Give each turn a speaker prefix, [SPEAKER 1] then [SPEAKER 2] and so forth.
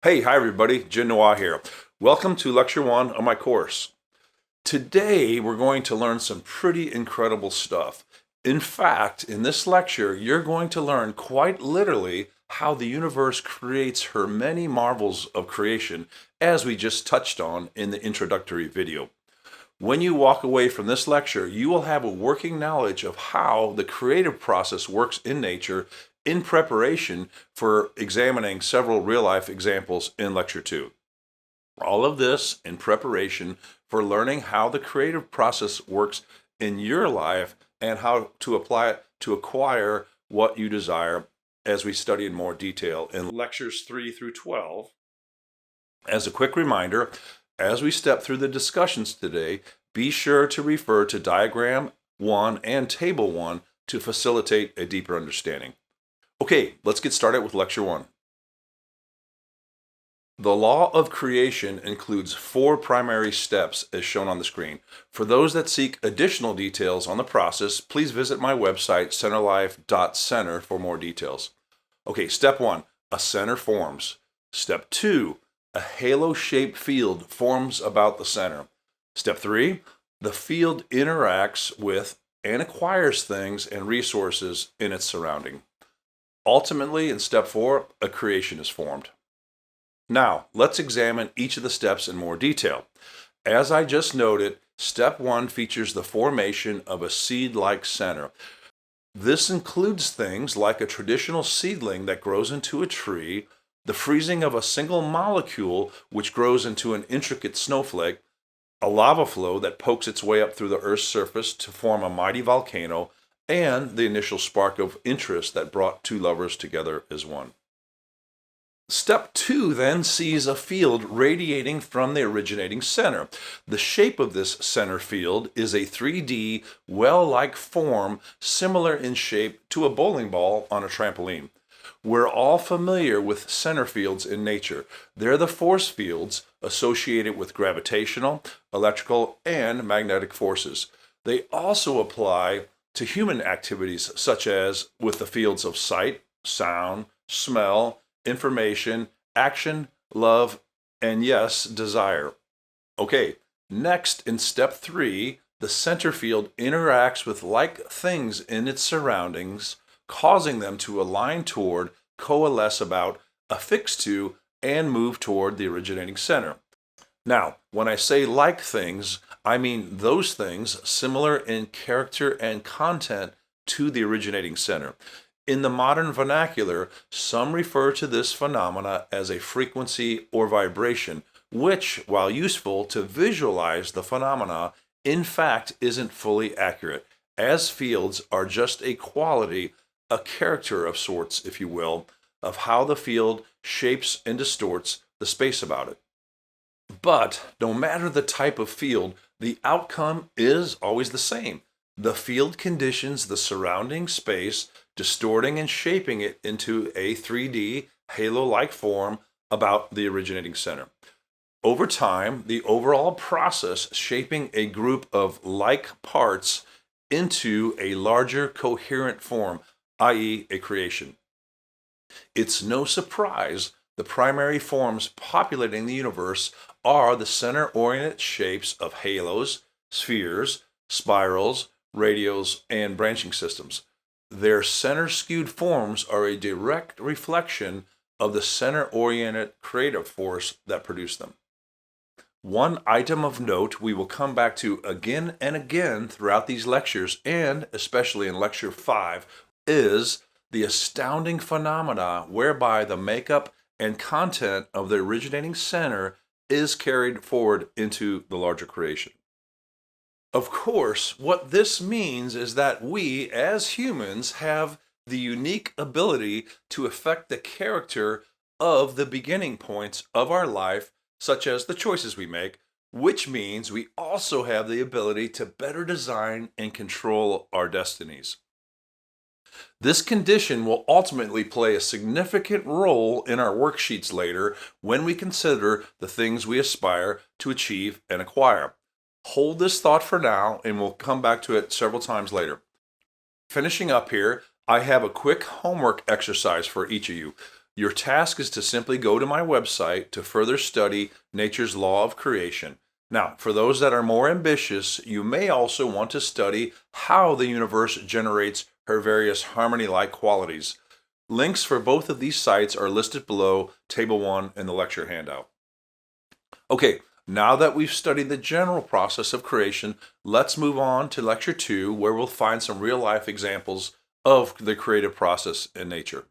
[SPEAKER 1] Hi everybody, Jin Noir here. Welcome to Lecture 1 of my course. Today we're going to learn some pretty incredible stuff. In fact, in this lecture, you're going to learn quite literally how the universe creates her many marvels of creation, as we just touched on in the introductory video. When you walk away from this lecture, you will have a working knowledge of how the creative process works in nature in preparation for examining several real-life examples in Lecture 2. All of this in preparation for learning how the creative process works in your life and how to apply it to acquire what you desire as we study in more detail in Lectures 3 through 12. As a quick reminder, as we step through the discussions today, be sure to refer to Diagram 1 and Table 1 to facilitate a deeper understanding. Okay, let's get started with Lecture 1. The law of creation includes 4 primary steps as shown on the screen. For those that seek additional details on the process, please visit my website, centerlife.center, for more details. Okay, step 1, a center forms. Step 2, a halo-shaped field forms about the center. Step 3, the field interacts with and acquires things and resources in its surrounding. Ultimately, in step 4, a creation is formed. Now, let's examine each of the steps in more detail. As I just noted, step 1 features the formation of a seed-like center. This includes things like a traditional seedling that grows into a tree, the freezing of a single molecule which grows into an intricate snowflake, a lava flow that pokes its way up through the Earth's surface to form a mighty volcano, and the initial spark of interest that brought 2 lovers together as one. Step 2 then sees a field radiating from the originating center. The shape of this center field is a 3D, well-like form similar in shape to a bowling ball on a trampoline. We're all familiar with center fields in nature. They're the force fields associated with gravitational, electrical, and magnetic forces. They also apply to human activities such as with the fields of sight, sound, smell, information, action, love, and yes, desire. Okay, next in step 3, the center field interacts with like things in its surroundings, causing them to align toward, coalesce about, affix to, and move toward the originating center. Now, when I say like things, I mean those things similar in character and content to the originating center. In the modern vernacular, some refer to this phenomena as a frequency or vibration, which, while useful to visualize the phenomena, in fact isn't fully accurate, as fields are just a quality, a character of sorts, if you will, of how the field shapes and distorts the space about it. But no matter the type of field, the outcome is always the same. The field conditions the surrounding space, distorting and shaping it into a 3D, halo-like form about the originating center. Over time, the overall process shaping a group of like parts into a larger coherent form, i.e. a creation. It's no surprise the primary forms populating the universe are the center-oriented shapes of halos, spheres, spirals, radials, and branching systems. Their center-skewed forms are a direct reflection of the center-oriented creative force that produced them. One item of note we will come back to again and again throughout these lectures, and especially in Lecture 5, is the astounding phenomena whereby the makeup and content of the originating center is carried forward into the larger creation. Of course, what this means is that we, as humans, have the unique ability to affect the character of the beginning points of our life, such as the choices we make, which means we also have the ability to better design and control our destinies. This condition will ultimately play a significant role in our worksheets later when we consider the things we aspire to achieve and acquire. Hold this thought for now, and we'll come back to it several times later. Finishing up here, I have a quick homework exercise for each of you. Your task is to simply go to my website to further study nature's law of creation. Now, for those that are more ambitious, you may also want to study how the universe generates her various harmony-like qualities. Links for both of these sites are listed below Table 1 in the lecture handout. Okay, now that we've studied the general process of creation, let's move on to Lecture 2, where we'll find some real-life examples of the creative process in nature.